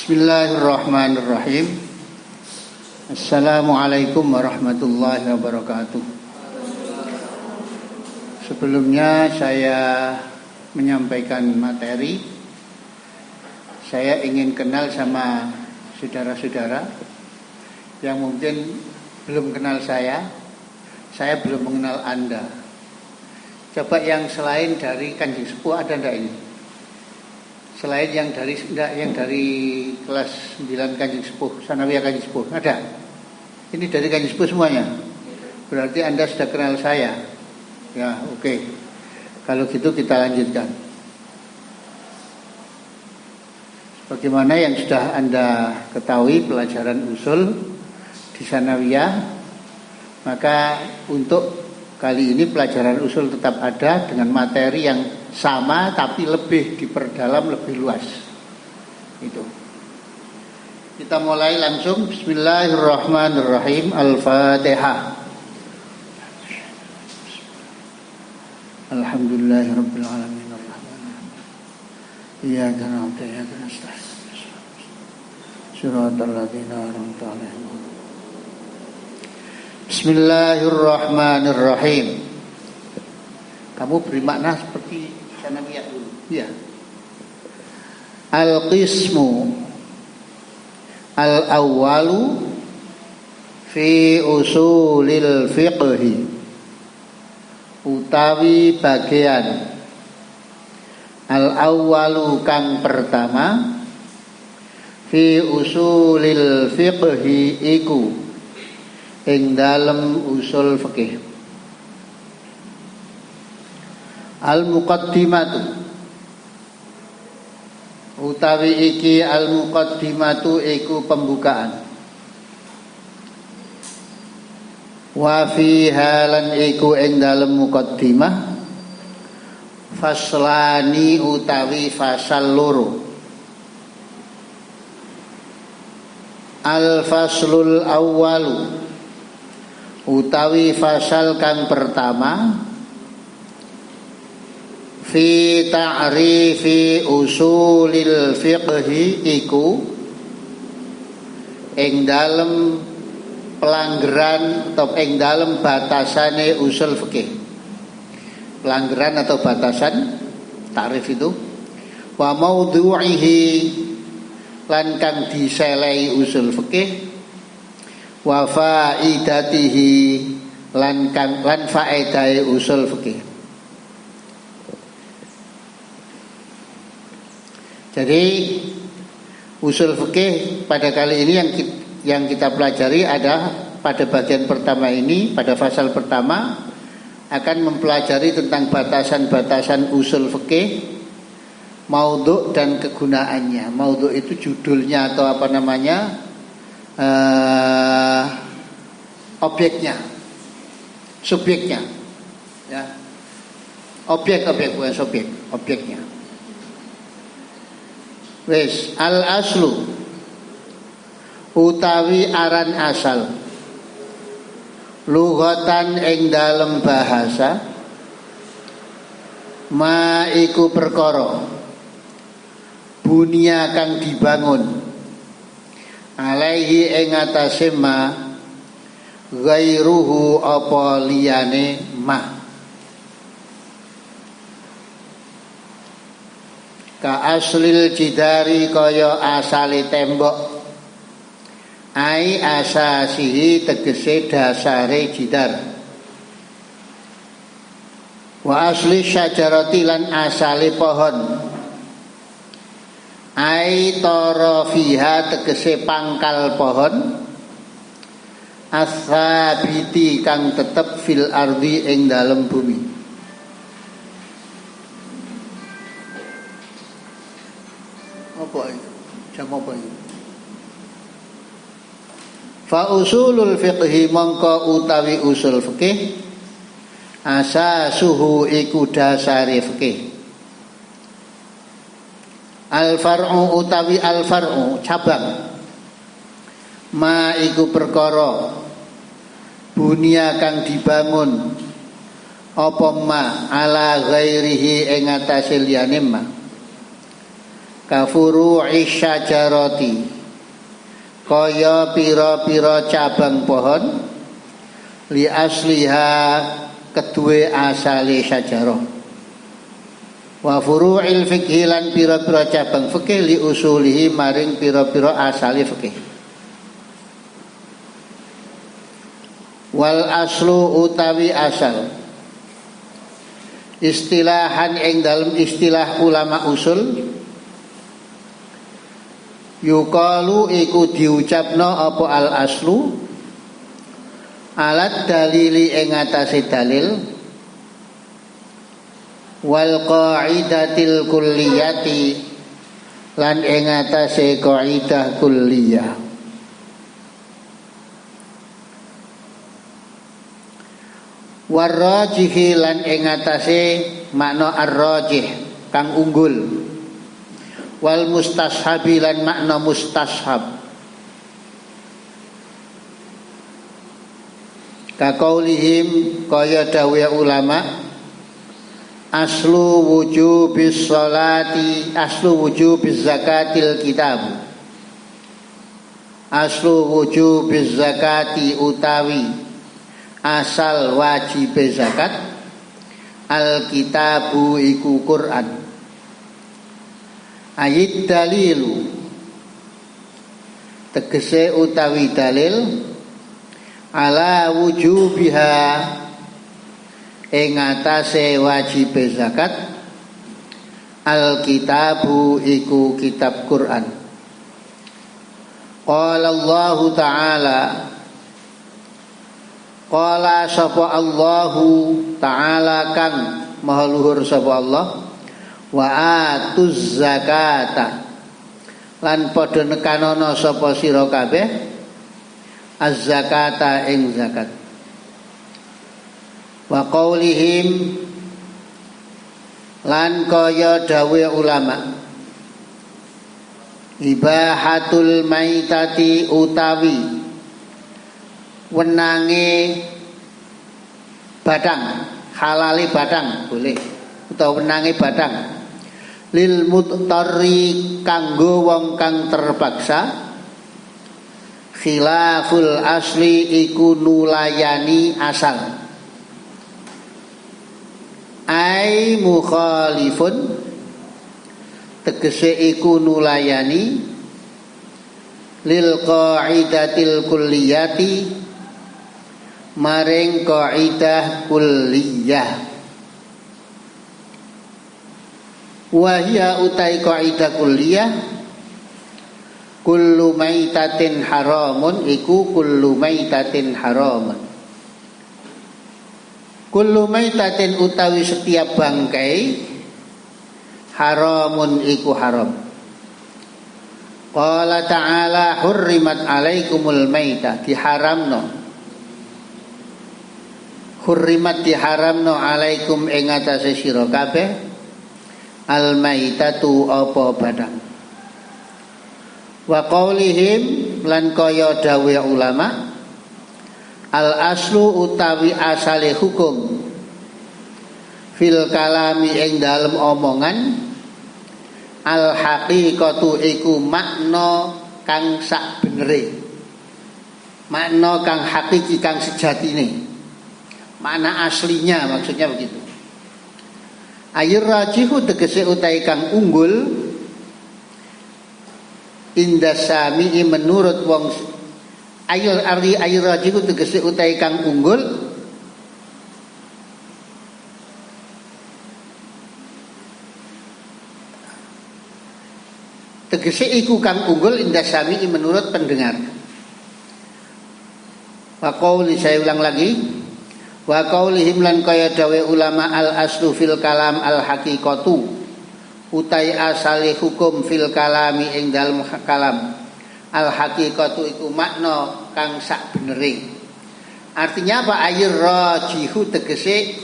Bismillahirrahmanirrahim. Assalamualaikum warahmatullahi wabarakatuh. Sebelumnya saya menyampaikan materi. Saya ingin kenal sama saudara-saudara yang mungkin belum kenal saya belum mengenal Anda. Coba yang selain dari Kanjeng Sepuh ada enggak ini? Selain yang dari kelas 9 Kanjeng Sepuh, Sanawiyah Kanjeng Sepuh, ada? Ini dari Kanjeng Sepuh semuanya? Berarti Anda sudah kenal saya. Ya, oke. Kalau gitu kita lanjutkan. Bagaimana yang sudah Anda ketahui pelajaran usul di Sanawiyah, maka untuk kali ini pelajaran usul tetap ada dengan materi yang sama tapi lebih diperdalam, lebih luas. Itu. Kita mulai langsung. Bismillahirrahmanirrahim. Al-Fatihah. Alhamdulillahirabbil alamin arrahmanirrahim. Iyyaka na'budu wa iyyaka nasta'in. Shiratal ladzina an'amta 'alaihim. Bismillahirrahmanirrahim. Kamu beri makna seperti Sanawiyah dulu. Ya. Al-qismu al-awwalu fi usulil fiqhi, utawi bagian al-awwalu kang pertama fi usulil fiqhi iku ing dalem usul fikih. Al-muqaddimatu utawi iki al-muqaddimatu iku pembukaan. Wa fiha lan iku ing dalem muqaddimah faslani utawi fasal loro. Al-faslul awwalu utawi fasal kang pertama fi ta'rifi usulil fiqhi iku ing dalem pelanggaran atau ing dalem batasane usul fikih. Pelanggaran atau batasan takrif itu wa maudhu'ihi lan kang diselehi usul fikih wa faidatihi lan faedahe usul fikih. Jadi usul fikih pada kali ini yang kita pelajari ada pada bagian pertama ini, pada fasal pertama akan mempelajari tentang batasan-batasan usul fikih, maudhu' dan kegunaannya. Maudhu' itu judulnya atau apa namanya, objeknya, subjeknya, ya. Objek bukan subjek, objeknya. Wes al aslu utawi aran asal lughatan ing dalem bahasa ma iku perkara bunia kang dibangun alaihi ing atase ma ghairuhu apa liyane ma. Ka aslil jidari kaya asali tembok, ai asasihi tegese dasare jidar, wa asli syajarati lan asali pohon, ai tarafiha tegese pangkal pohon, as-sabiti kang tetep fil ardi ing dalem bumi. Apa itu? Jam apa itu? Fa usulul fiqhi mongko utawi usul fikih asasuhu iku dasare fikih. Al far'u utawi al far'u cabang ma iku perkara bunia kang dibangun apa ma ala ghairihi ing atase liyane ma Kafuru'i syajarati, kaya pira-pira cabang pohon, li asliha kedue asale syajarah. Wa furu'il fiqhi lan pira-pira cabang fikih li usulihi maring pira-pira asale fikih. Wal aslu utawi asal, istilahan ing dalam istilah ulama usul, yuqalu iku diucapna apa al aslu alat dalili ing atase dalil, wal qaidatil kulliyati lan ing atase kaidah kulliyah. Warrajihi lan ing atase makna arrajih kang unggul, wal mustashabi lan makna mustashab. Kaqaulihim kaya dawuh ulama, aslu wujubis sholati, aslu wujubiz zakatil kitab, aslu wujubiz zakati utawi asal wajib zakat, al kitabu iku Quran. Ayat dalilu tegese utawi dalil, ala wujubiha ing atase wajib zakat, al kitabu iku kitab Quran. Qala Allah Ta'ala, qala sapa Allahu Ta'ala kang maha luhur sapa Allah, wa atuz zakata lan padha nekanono sapa sira kabeh az-zakata ing zakat. Wa qaulihim lan kaya dawuh ulama, ibahatul maitati utawi wenange badang, halali badang boleh, utawa wenange badang, lil muttarri kanggo wong kang terpaksa, khilaful asli iku nulayani asal, ai mukhalifun tegese iku nulayani, lil qaidatil kulliyati maring kaidah kulliyah. Wahia utai kaidah kulliyah, kullu maitatin haramun iku kullu maitatin haramun. Kullu maitatin utawi setiap bangkai, haramun iku haram. Qala ta'ala hurrimat alaikumul maitah, diharamno, hurrimat diharamno alaikum ing atase sira kabeh, al maitatu apa badang. Wa qaulihim lan kaya dawuh ulama, al aslu utawi asale hukum, fil kalami ing dalem omongan, al haqiqatu iku makna kang sak benere, makna kang hakiki kang sejatine, makna aslinya, maksudnya begitu. Ayur rajihu tegese utai kang unggul, indasami menurut wong, ayur rajihu tegese utai kang unggul, tegese iku kang unggul indasami menurut pendengar. Wa qauli, saya ulang lagi, wa qaulihim lan kaya dawe ulama, al aslu fil kalam al haqiqatu utai asale hukum fil kalami ing dalem kalam, al haqiqatu iku makna kang sak benere. Artinya apa? Ayur rajihu tegese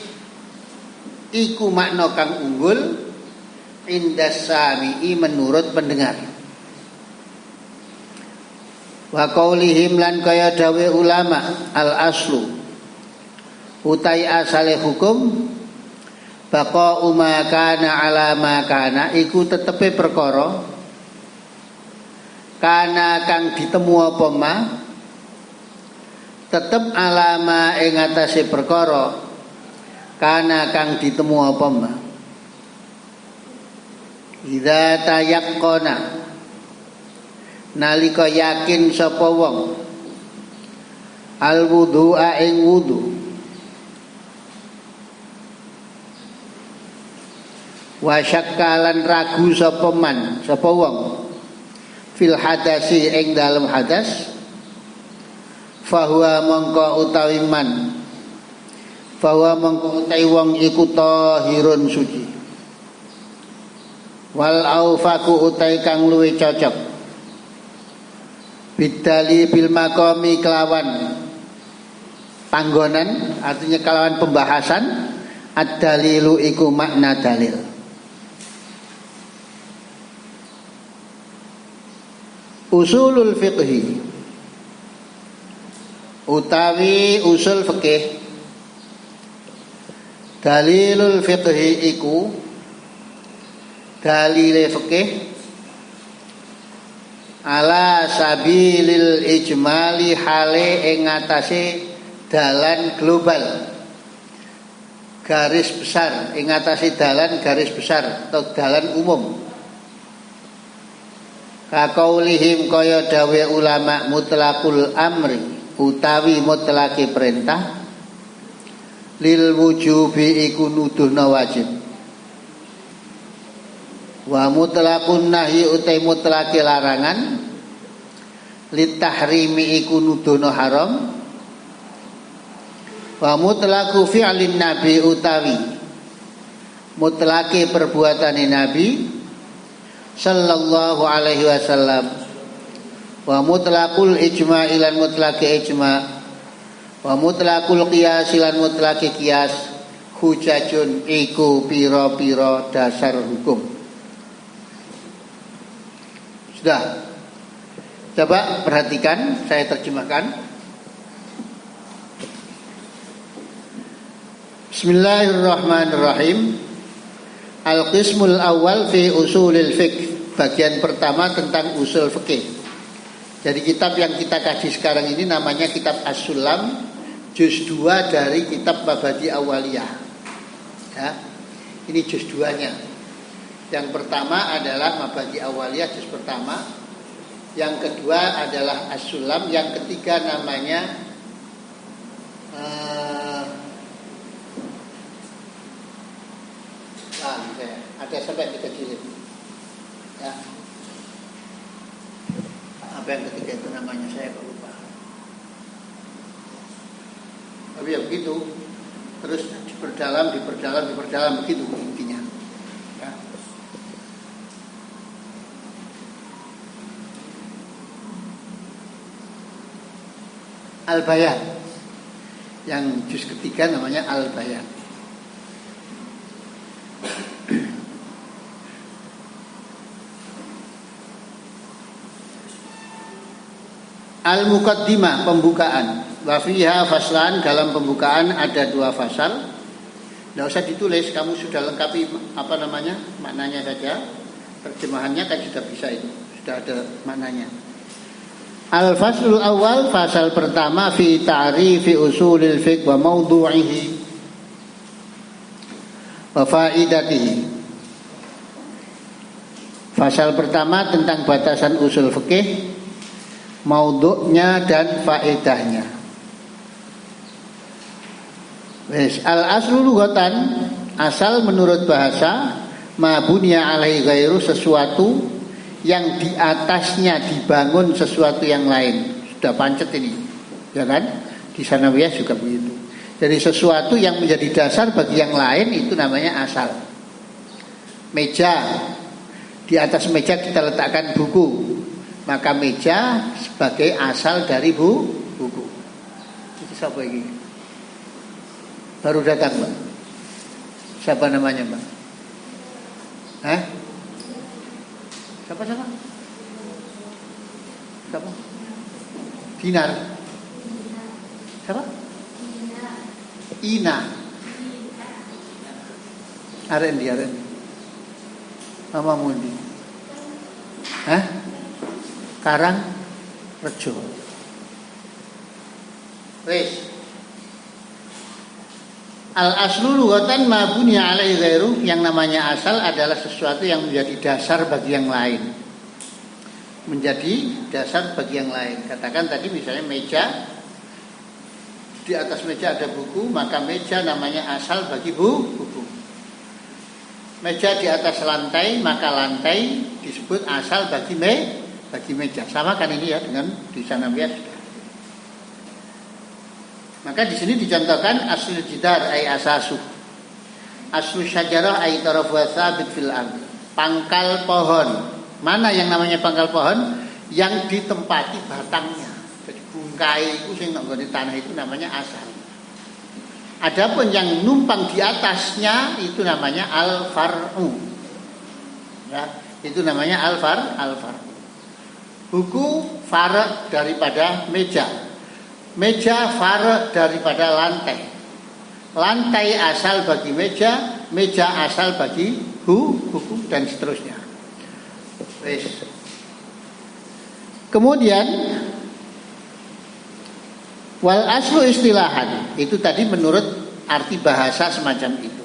iku makna kang unggul, indas sami'i menurut pendengar. Wa qaulihim lan kaya dawe ulama, al aslu utai asale hukum, baqa umakana ala makana iku tetepe perkara kana kang ditemu apa ma tetep alama ing atase perkara kana kang ditemu apa ma idza tayaqqana nalika yakin sapa wong al wudhu'a ing wudu wa syakkalan ragu sapa man sapa wong fil hadasi ing dalem hadas fahuwa mongko utawi man fahuwa mongko utawi wong iku tahirun suci wal aufaku utawi kang luwih cocok bidali bil maqami kelawan panggonan artinya kelawan pembahasan ad-dalilu iku makna dalil. Usulul fiqhi utawi usul fikih dalilul fiqhi iku dalile fikih ala sabilil ijmali hale ing atase dalan global garis besar ing atase dalan garis besar atau dalan umum kaqaulihim kaya dawe ulama mutlaqul amri utawi mutlaqi perintah lil wujubi iku nuduhna wajib wa mutlaqun nahyi utai mutlaqi larangan lit tahrimi iku nuduhna haram wa mutlaqu fi'lin nabi utawi mutlaqi perbuatane nabi sallallahu alaihi wasallam wa mutlaqul ijma'i lan mutlaqi ijma' wa mutlaqul qiyas lan mutlaqi qiyas hujajun iku pira-pira dasar hukum. Sudah. Coba perhatikan, saya terjemahkan. Bismillahirrahmanirrahim. Al-qismul awal fi usulil fiqh. Bagian pertama tentang usul fikih. Jadi kitab yang kita kaji sekarang ini namanya kitab As-Sulam, juz 2 dari kitab Mabadi Awaliyah. Ya. Ini juz 2-nya. Yang pertama adalah Mabadi Awaliyah juz pertama. Yang kedua adalah As-Sulam, yang ketiga namanya ada sampai 3 jilid. Ya. Apa yang ketiga itu namanya saya lupa. Tapi ya begitu. Terus diperdalam begitu intinya. Ya. Al-Bayan. Yang juz ketiga namanya Al-Bayan. Al-Muqaddimah, pembukaan. Wa fiha faslan, dalam pembukaan ada 2 fasal. Tidak usah ditulis, kamu sudah lengkapi maknanya saja. Terjemahannya kan sudah bisa itu, sudah ada maknanya. Al-faslul awal, fasal pertama fi ta'rifi usulil fiqh wa mawdu'ihi wa faidatihi. Fasal pertama tentang batasan usul fikih, maudhu'nya dan faedahnya. Al-aslu lughatan, asal menurut bahasa, ma bunya alaihi ghairu, sesuatu yang di atasnya dibangun sesuatu yang lain. Sudah pancet ini, ya kan? Di Sanawiyah juga begitu. Jadi sesuatu yang menjadi dasar bagi yang lain itu namanya asal. Meja, di atas meja kita letakkan buku, maka meja sebagai asal dari buku. Itu siapa ini? Baru datang, Mbak. Siapa namanya, Mbak? Hah? Siapa? Siapa? Dinar. Siapa? Ina. Aren. Mama Mundi. Hah? Karangrejo. Wis. Al aslu lughatan ma bunya alaihi ghairu, yang namanya asal adalah sesuatu yang menjadi dasar bagi yang lain. Menjadi dasar bagi yang lain. Katakan tadi misalnya meja, di atas meja ada buku, maka meja namanya asal bagi buku. Meja di atas lantai, maka lantai disebut asal bagi meja. Sama kan ini ya dengan di sana biasa. Maka di sini dicontohkan aslul jidar ay asasu. Aslu syajarah ay tarafuha tsabit fil ardh. Pangkal pohon. Mana yang namanya pangkal pohon? Yang ditempati batangnya. Jadi bungkai itu sing nang nggone tanah itu namanya asal. Adapun yang numpang di atasnya itu namanya al-far'u. Ya, itu namanya al-far'u. Buku far' daripada meja. Meja far' daripada lantai. Lantai asal bagi meja, meja asal bagi buku dan seterusnya. Kemudian wal aslu istilahan, itu tadi menurut arti bahasa semacam itu.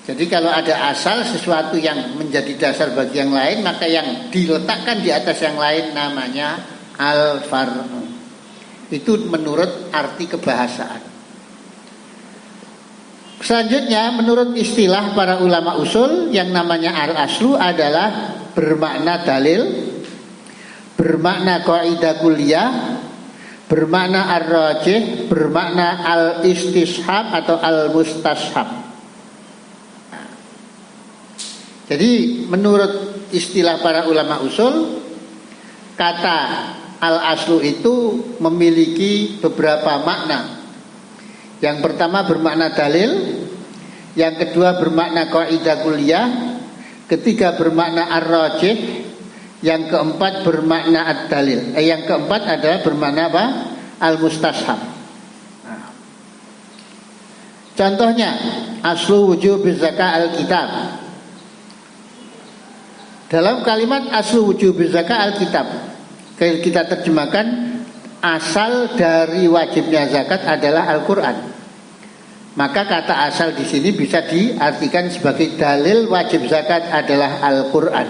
Jadi kalau ada asal sesuatu yang menjadi dasar bagi yang lain, maka yang diletakkan di atas yang lain namanya al-far'u. Itu menurut arti kebahasaan. Selanjutnya menurut istilah para ulama usul, yang namanya al-aslu adalah bermakna dalil, bermakna kaidah kuliah, bermakna ar-rajih, bermakna al-istishab atau al-mustashab. Jadi menurut istilah para ulama usul, kata al-aslu itu memiliki beberapa makna. Yang pertama bermakna dalil, yang kedua bermakna kaidah kuliah, ketiga bermakna ar-rajih, yang keempat bermakna ad-dalil. Yang keempat adalah bermakna apa? Al-mustashab. Nah. Contohnya aslu wujub zakah al-kitab. Dalam kalimat aslu wujub zakah al-kitab, kita terjemahkan asal dari wajibnya zakat adalah Al-Quran. Maka kata asal di sini bisa diartikan sebagai dalil wajib zakat adalah Al-Quran.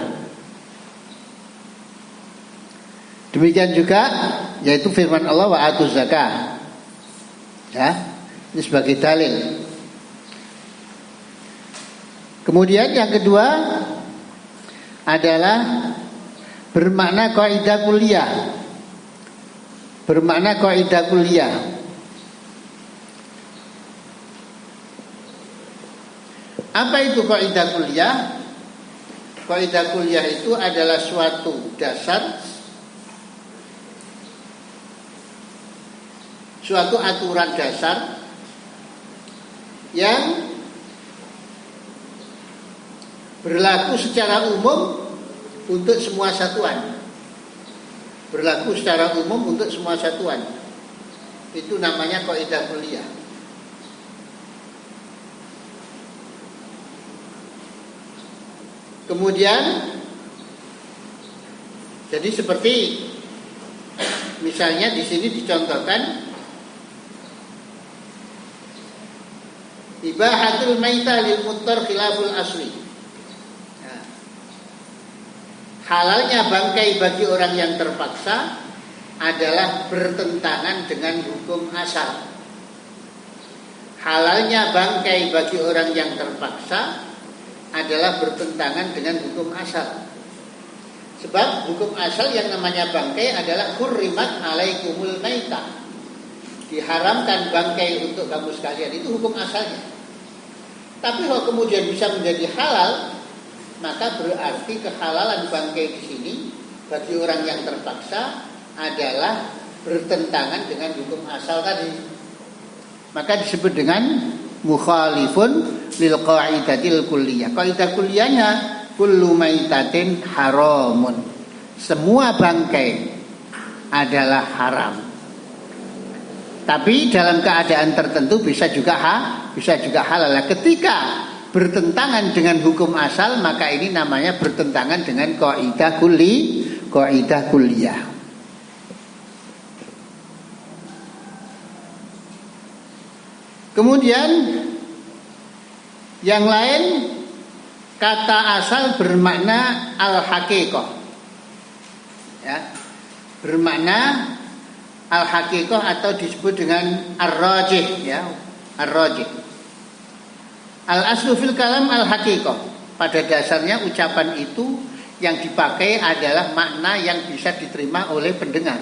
Demikian juga yaitu firman Allah wa atuz zakah. Ya, ini sebagai dalil. Kemudian yang kedua adalah bermakna kaidah kuliah. Bermakna kaidah kuliah. Apa itu kaidah kuliah? Kaidah kuliah itu adalah suatu dasar, suatu aturan dasar yang berlaku secara umum untuk semua satuan. Berlaku secara umum untuk semua satuan. Itu namanya kaidah kuliah. Kemudian jadi seperti misalnya di sini dicontohkan ibahatul maitah lil muttar khilaful asli. Nah, halalnya bangkai bagi orang yang terpaksa adalah bertentangan dengan hukum asal. Halalnya bangkai bagi orang yang terpaksa adalah bertentangan dengan hukum asal. Sebab hukum asal yang namanya bangkai adalah hurrimat alaikumul maitah. Diharamkan bangkai untuk kamu sekalian, itu hukum asalnya. Tapi kalau kemudian bisa menjadi halal, maka berarti kehalalan bangkai di sini bagi orang yang terpaksa adalah bertentangan dengan hukum asal tadi. Maka disebut dengan mukhalifun lil qaidatil kulliyah. Kaidah kulliyahnya kullu maitatin haramun. Semua bangkai adalah haram. Tapi dalam keadaan tertentu bisa juga halal. Ketika bertentangan dengan hukum asal, maka ini namanya bertentangan dengan kaidah kaidah kuliah. Kemudian yang lain, kata asal bermakna al-haqiqah, ya, bermakna al-haqiqah atau disebut dengan ar-rajih, ya, ar-rajih. Al-aslu fil kalam al-haqiqah. Pada dasarnya ucapan itu yang dipakai adalah makna yang bisa diterima oleh pendengar.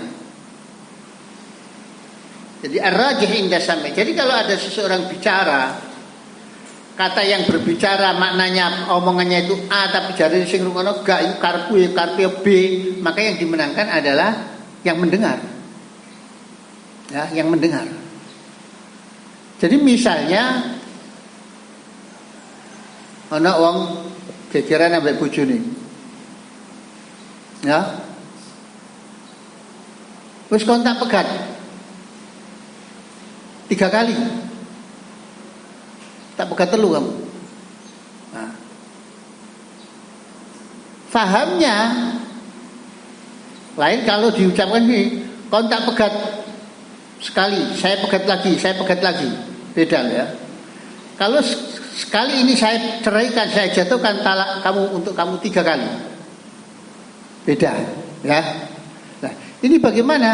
Jadi ar-rajih inda sami. Jadi kalau ada seseorang bicara, kata yang berbicara maknanya omongannya itu A tapi jare sing rungono gak karpu B, maka yang dimenangkan adalah yang mendengar. Ya, yang mendengar. Jadi misalnya ana wong gegeran ambek bojone. Ya. Wis kontak pegat 3 kali. Tak pegat telu kamu. Nah. Fahamnya lain kalau diucapkan ini, kontak pegat sekali, saya pegat lagi. Beda ya. Kalau sekali ini saya ceraikan, saya jatuhkan talak kamu untuk kamu 3 kali. Beda, ya. Nah, ini bagaimana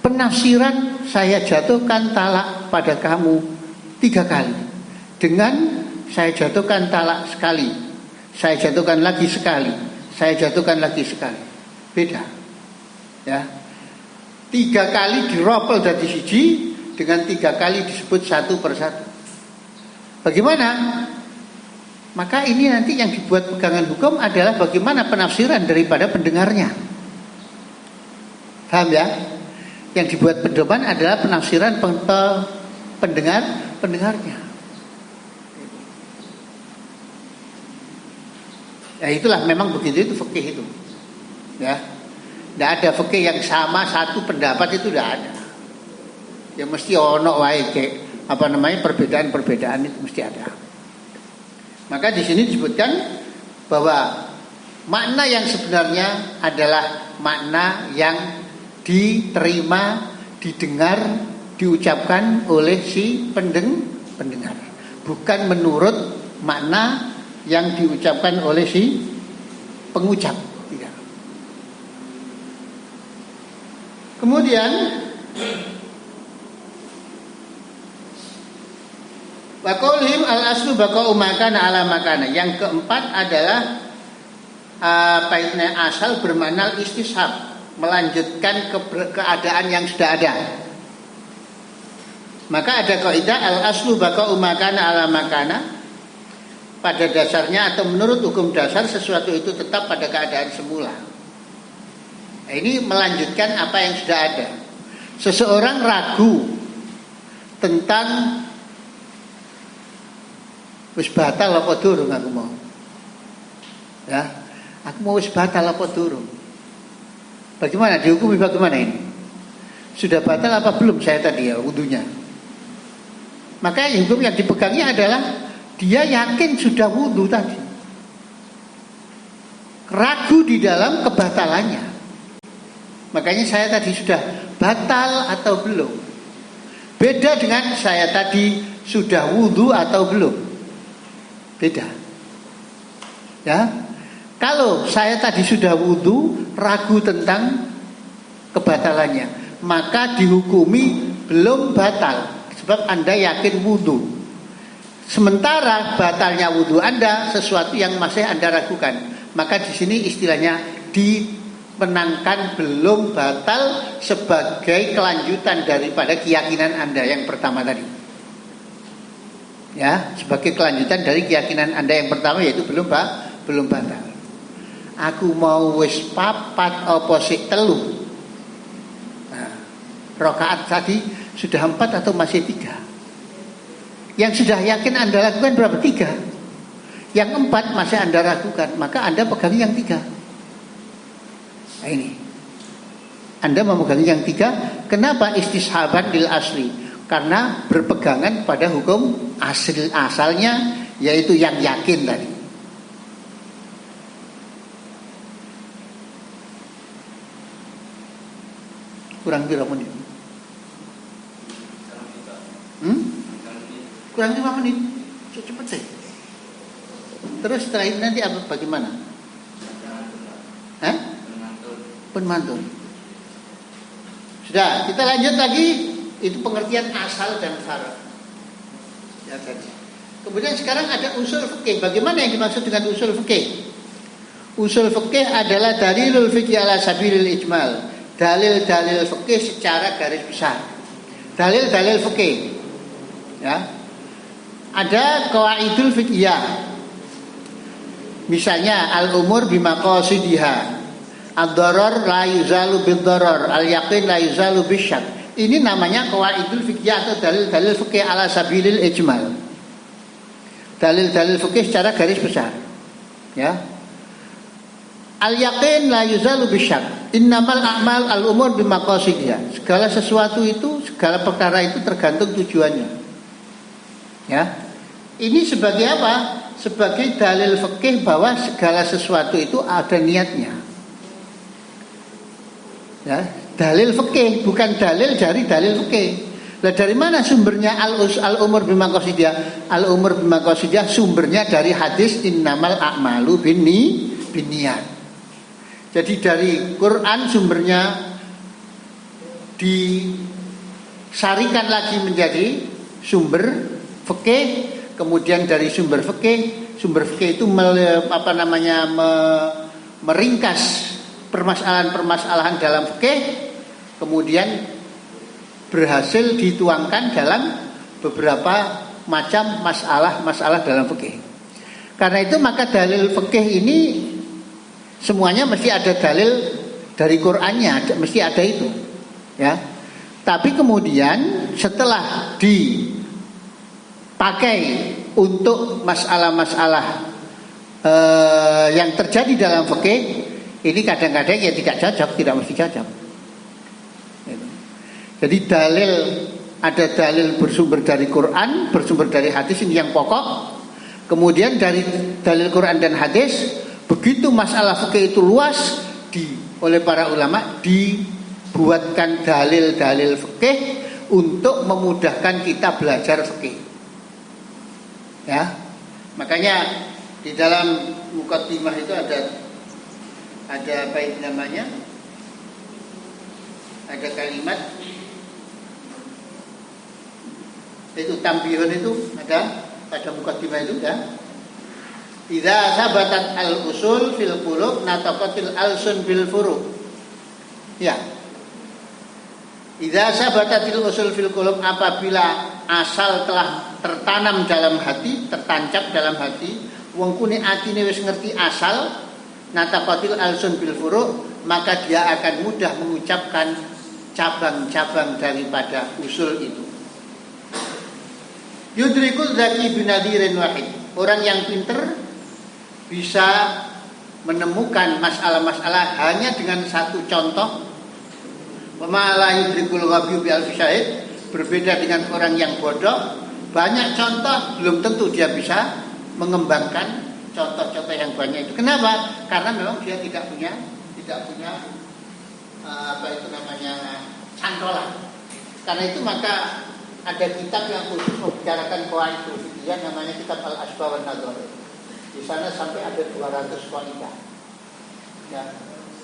penafsiran saya jatuhkan talak pada kamu 3 kali dengan saya jatuhkan talak sekali, saya jatuhkan lagi sekali, saya jatuhkan lagi sekali. Beda, ya. 3 kali diropel dari siji dengan 3 kali disebut satu persatu. Bagaimana? Maka ini nanti yang dibuat pegangan hukum adalah bagaimana penafsiran daripada pendengarnya. Paham ya? Yang dibuat pedoman adalah penafsiran pendengarnya. Ya itulah memang begitu, itu fikih itu. Ya. Tidak ada fikih yang sama satu pendapat, itu tidak ada. Ya mesti ono wae perbedaan-perbedaan itu mesti ada. Maka di sini disebutkan bahwa makna yang sebenarnya adalah makna yang diterima, didengar, diucapkan oleh si pendengar, bukan menurut makna yang diucapkan oleh si pengucap. Tidak. Kemudian Waqaulihim al-aslu baqa'u makana ala makana. Yang keempat adalah asal bermakna istishab, melanjutkan keadaan yang sudah ada. Maka ada kaidah al-aslu baqa'u makana ala makana. Pada dasarnya atau menurut hukum dasar sesuatu itu tetap pada keadaan semula. Nah, ini melanjutkan apa yang sudah ada. Seseorang ragu tentang wis batal apa durung aku mau. Ya, aku mau wis batal apa durung. Bagaimana dihukumi, bagaimana ini? Sudah batal apa belum saya tadi ya wudunya? Maka hukum yang dipegangnya adalah dia yakin sudah wudu tadi. Ragu di dalam kebatalannya. Makanya saya tadi sudah batal atau belum. Beda dengan saya tadi sudah wudu atau belum. Beda. Ya. Kalau saya tadi sudah wudu, ragu tentang kebatalannya, maka dihukumi belum batal sebab Anda yakin wudu. Sementara batalnya wudu Anda sesuatu yang masih Anda ragukan, maka di sini istilahnya dimenangkan belum batal sebagai kelanjutan daripada keyakinan Anda yang pertama tadi. Ya, sebagai kelanjutan dari keyakinan Anda yang pertama, yaitu belum batal. Aku mau wis papat apa sik telu. Nah, rakaat tadi sudah 4 atau masih 3? Yang sudah yakin Anda lakukan berapa? 3. Yang 4 masih Anda ragukan, maka Anda pegang yang 3. Nah ini, Anda memegang yang 3. Kenapa? Istishaban lil asli. Karena berpegangan pada hukum asalnya, yaitu yang yakin tadi. Kurang berapa menit? Kurang 5 menit. Cepet sih. Terus setelah itu nanti apa bagaimana? Penmantun. Sudah, kita lanjut lagi. Itu pengertian asal dan farad. Ya tadi. Kemudian sekarang ada usul fikih. Bagaimana yang dimaksud dengan usul fikih? Usul fikih adalah dalilul fikih ala sabilil ijmal. Dalil-dalil fikih secara garis besar. Dalil-dalil fikih. Ya. Ada qawaidul fiqhiyah. Misalnya al-umur bimaqasidiha. Ad-darar la yuzalu bid-darar, al-yaqin la yuzalu bisyak. Ini namanya qawaidul fiqhiyah atau dalil-dalil fikih ala sabilil ijmal. Dalil-dalil fikih secara garis besar. Ya. Al-yaqin la yuzalu bisyak. Innamal a'mal al-umur bimaqasidiha. Segala sesuatu itu, segala perkara itu tergantung tujuannya. Ya. Ini sebagai apa? Sebagai dalil fikih bahwa segala sesuatu itu ada niatnya. Ya, dalil fikih bukan dalil dari dalil fikih. Nah, dari mana sumbernya al-umur bimaqasidiah? Al-umur bimaqasidiah sumbernya dari hadis innamal a'malu binniyat. Jadi dari Quran sumbernya disarikan lagi menjadi sumber fikih, kemudian dari sumber fikih itu meringkas permasalahan-permasalahan dalam fikih, kemudian berhasil dituangkan dalam beberapa macam masalah dalam fikih. Karena itu maka dalil fikih ini semuanya mesti ada dalil dari Qur'annya, mesti ada itu, ya. Tapi kemudian setelah dipakai untuk masalah-masalah yang terjadi dalam fikih, ini kadang-kadang ya tidak cocok, tidak mesti cocok. Jadi ada dalil bersumber dari Quran, bersumber dari hadis, ini yang pokok. Kemudian dari dalil Quran dan hadis, begitu masalah fikih itu luas, oleh para ulama dibuatkan dalil-dalil fikih untuk memudahkan kita belajar fikih. Ya, makanya di dalam muqaddimah itu ada apa itu namanya? Ada kalimat itu tambihun itu ada pada muqaddimah itu ya. Idza sabatat al-usul fil qulub nataqatil alsun bil furu'. Ya. Idza sabatatil usul fil qulub, apabila asal telah tertanam dalam hati, tertancap dalam hati, wong kune atine wis ngerti asal, nataqatil alsun bil furu', maka dia akan mudah mengucapkan cabang-cabang daripada usul itu. Yudrikul zaki binadirin wahid. Orang yang pinter bisa menemukan masalah-masalah hanya dengan satu contoh. Wa la yudrikul ghabi bi alfi syahid. Berbeda dengan orang yang bodoh, banyak contoh belum tentu dia bisa mengembangkan contoh-contoh yang banyak itu. Kenapa? Karena memang dia tidak punya cantolan. Karena itu maka ada kitab yang khusus membicarakan qawaidul fiqhiyah, namanya kitab Al-Asbah wan Nadhair. Di sana sampai ada 200 qaidah. Ya,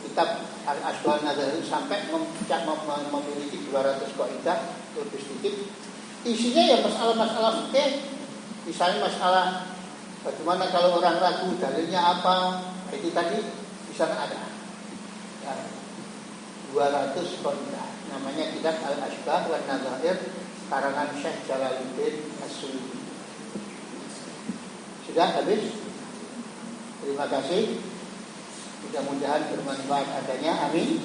kitab Al-Asbah wan Nadhair sampai memiliki 200 qaidah lebih sedikit. Isinya ya masalah-masalah fikih. Misalnya masalah bagaimana kalau orang ragu dalilnya apa? Itu tadi di sana ada. Ya, 200 qaidah. Namanya kitab Al-Asbah wan Nadhair karangan Syekh Jalaluddin As-Suyuti. Sudah habis? Terima kasih. Mudah-mudahan bermanfaat adanya. Amin.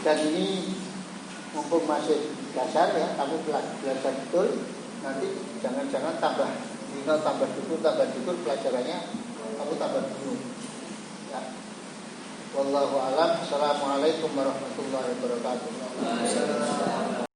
Dan ini mumpung masih dasar ya, kamu belajar betul. Nanti jangan-jangan tambah dukur pelajarannya kamu tambah bingung. Ya. Wallahu a'lam. Assalamualaikum warahmatullahi wabarakatuh.